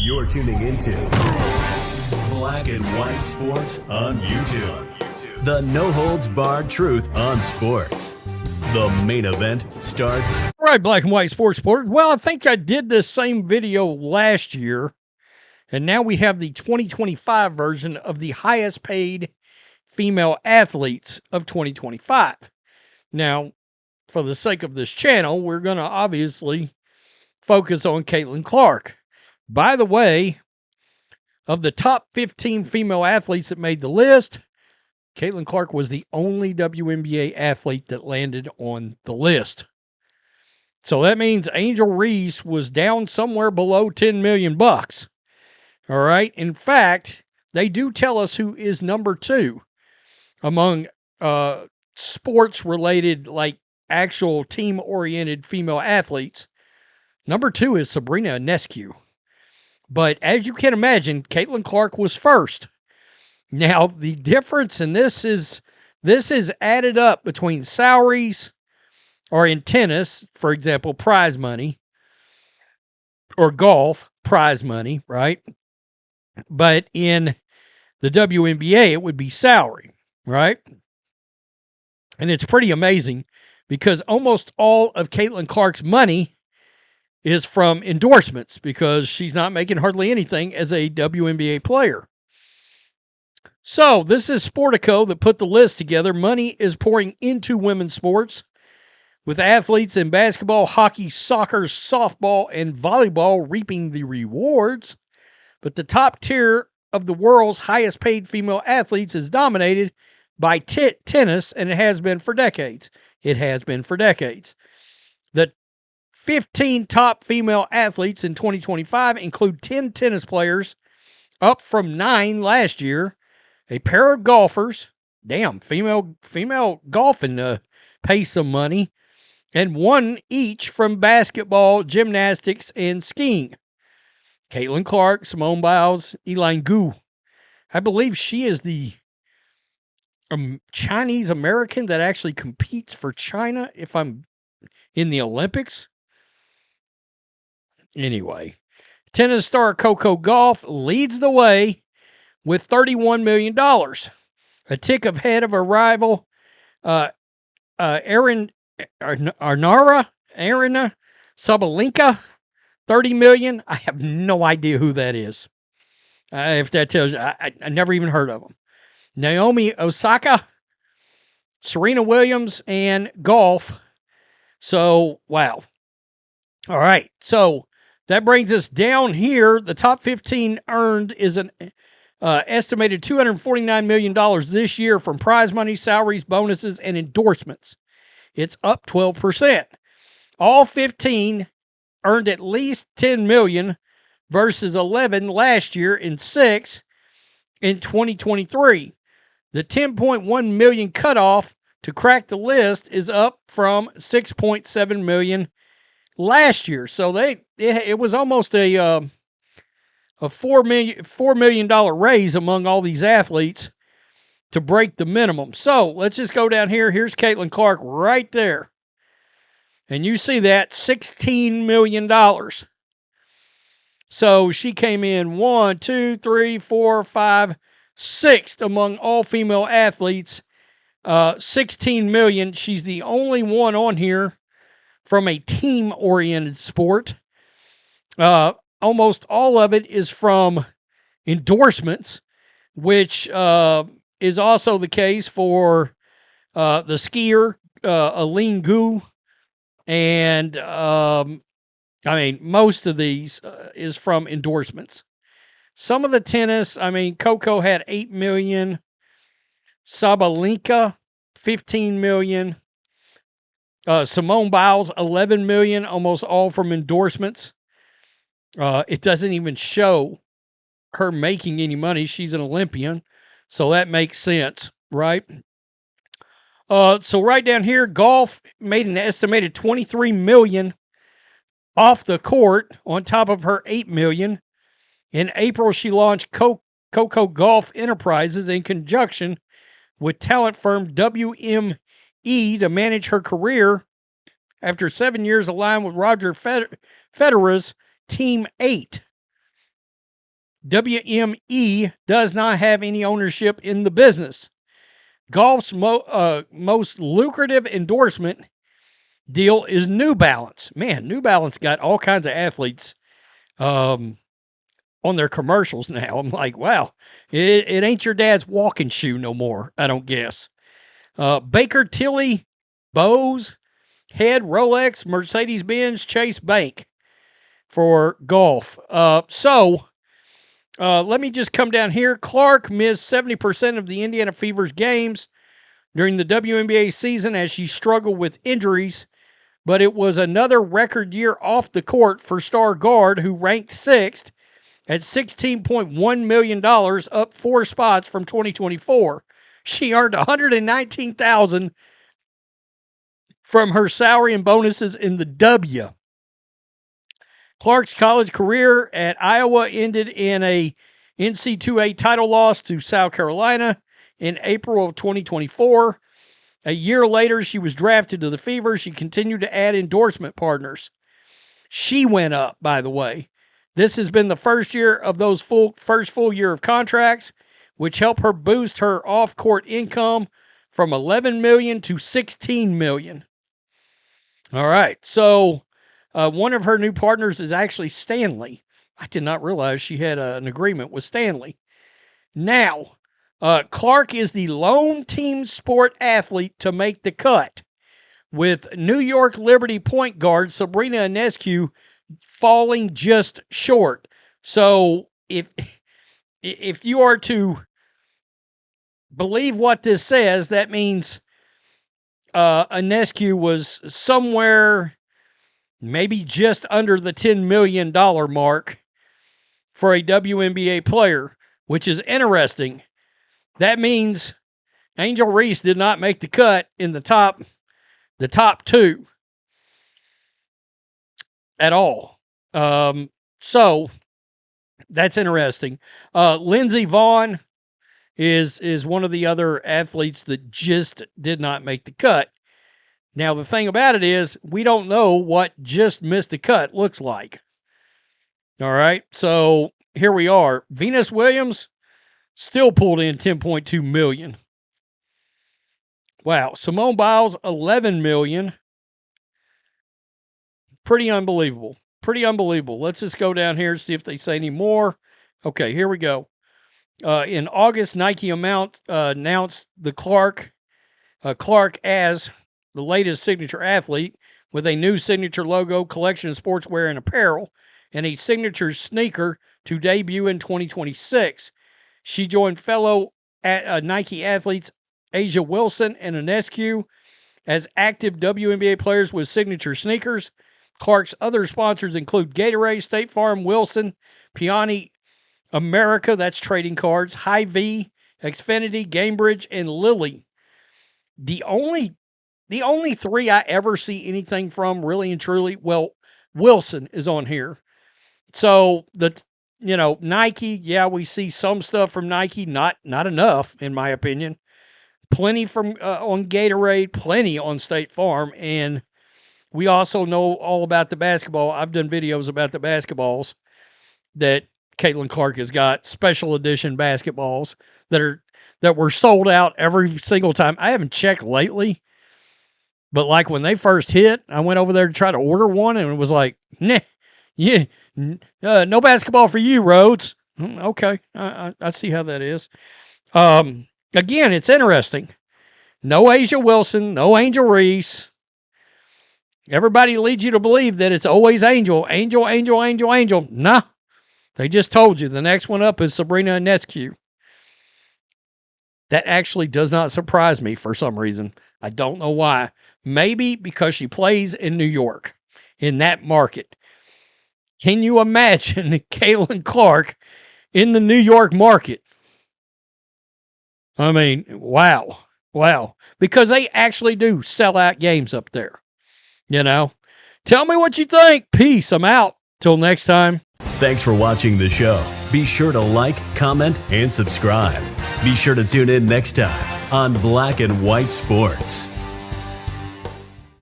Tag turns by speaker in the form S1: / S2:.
S1: You're tuning into Black and White Sports on YouTube. The no-holds-barred truth on sports. The main event starts.
S2: All right, Black and White Sports supporters. Well, I think I did this same video last year, and now we have the 2025 version of the highest paid female athletes of 2025. Now, for the sake of this channel, we're going to obviously focus on Caitlyn Clark. By the way, of the top 15 female athletes that made the list, Caitlyn Clark was the only WNBA athlete that landed on the list. So that means Angel Reese was down somewhere below 10 million bucks. All right. In fact, they do tell us who is number 2 among sports related, like actual team oriented female athletes. Number 2 is Sabrina Ionescu. But as you can imagine, Caitlyn Clark was first. Now, the difference in this is added up between salaries, or in tennis, for example, prize money, or golf, prize money, right? But in the WNBA, it would be salary, right? And it's pretty amazing because almost all of Caitlyn Clark's money is from endorsements because she's not making hardly anything as a WNBA player. So this is Sportico that put the list together. Money is pouring into women's sports with athletes in basketball, hockey, soccer, softball, and volleyball reaping the rewards. But the top tier of the world's highest paid female athletes is dominated by tennis, and it has been for decades. The 15 top female athletes in 2025 include 10 tennis players, up from 9 last year, a pair of golfers, female golfing pays some money, and 1 each from basketball, gymnastics, and skiing. Caitlyn Clark, Simone Biles, Elaine Gu. I believe she is the Chinese American that actually competes for China, if I'm in the Olympics. Anyway, tennis star Coco Gauff leads the way with $31 million, a tick ahead of her rival, Arina Sabalenka, $30 million. I have no idea who that is. If that tells you, I never even heard of them. Naomi Osaka, Serena Williams, and golf. So, wow. All right. So that brings us down here. The top 15 earned is an estimated $249 million this year from prize money, salaries, bonuses, and endorsements. It's up 12%. All 15 earned at least $10 million versus 11 last year and 6 in 2023. The $10.1 million cutoff to crack the list is up from $6.7 million last year. So it was almost a $4 million raise among all these athletes to break the minimum. So let's just go down here. Here's Caitlyn Clark right there. And you see that $16 million. So she came in 1, 2, 3, 4, 5, 6th among all female athletes. 16 million. She's the only one on here from a team-oriented sport. Almost all of it is from endorsements, which is also the case for the skier, Elaine Gu. And, most of these is from endorsements. Some of the tennis, Coco had 8 million. Sabalenka, 15 million. Simone Biles, 11 million, almost all from endorsements. It doesn't even show her making any money. She's an Olympian, so that makes sense, right? So right down here, golf made an estimated 23 million off the court on top of her 8 million. In April, she launched Coco Golf Enterprises in conjunction with talent firm WME to manage her career after 7 years aligned with Roger Federer's Team 8. WME does not have any ownership in the business. Golf's most lucrative endorsement deal is New Balance. Man, New Balance got all kinds of athletes on their commercials now. I'm like, wow, it ain't your dad's walking shoe no more, I don't guess. Baker Tilly, Bose, Head, Rolex, Mercedes-Benz, Chase Bank for golf. So let me just come down here. Clark missed 70% of the Indiana Fever's games during the WNBA season as she struggled with injuries, but it was another record year off the court for star guard who ranked 6th at $16.1 million, up 4 spots from 2024. She earned $119,000 from her salary and bonuses in the W. Clark's college career at Iowa ended in a NC2A title loss to South Carolina in April of 2024. A year later, she was drafted to the Fever. She continued to add endorsement partners. She went up, by the way. This has been the first year of those first full year of contracts, which helped her boost her off-court income from $11 million to $16 million. All right, so one of her new partners is actually Stanley. I did not realize she had an agreement with Stanley. Now, Clark is the lone team sport athlete to make the cut, with New York Liberty point guard Sabrina Ionescu falling just short. So if you are to believe what this says, that means Ionescu was somewhere maybe just under the $10 million mark for a WNBA player, which is interesting. That means Angel Reese did not make the cut in the top 2 at all. So that's interesting. Lindsey Vaughn is one of the other athletes that just did not make the cut. Now, the thing about it is we don't know what just missed the cut looks like. All right, so here we are. Venus Williams still pulled in $10.2 million. Wow. Simone Biles, $11 million. Pretty unbelievable. Pretty unbelievable. Let's just go down here and see if they say any more. Okay, here we go. In August, Nike announced the Clark as the latest signature athlete with a new signature logo, collection of sportswear and apparel, and a signature sneaker to debut in 2026. She joined fellow Nike athletes A'ja Wilson and Ionescu as active WNBA players with signature sneakers. Clark's other sponsors include Gatorade, State Farm, Wilson, Peony America, that's trading cards, Hy-Vee, Xfinity, Gamebridge, and Lilly. The only 3 I ever see anything from, really and truly, well, Wilson is on here. So Nike, yeah, we see some stuff from Nike, not enough in my opinion. Plenty from on Gatorade, plenty on State Farm, and we also know all about the basketball. I've done videos about the basketballs that Caitlyn Clark has got, special edition basketballs that were sold out every single time. I haven't checked lately, but like when they first hit, I went over there to try to order one, and it was like, nah, yeah, no basketball for you, Rhodes. Okay, I see how that is. Again, it's interesting. No A'ja Wilson, no Angel Reese. Everybody leads you to believe that it's always Angel. Nah, they just told you. The next one up is Sabrina Ionescu. That actually does not surprise me for some reason. I don't know why. Maybe because she plays in New York, in that market. Can you imagine Caitlyn Clark in the New York market? I mean, wow. Because they actually do sell out games up there. Tell me what you think. Peace. I'm out. Till next time.
S1: Thanks for watching the show. Be sure to like, comment, and subscribe. Be sure to tune in next time on Black and White Sports.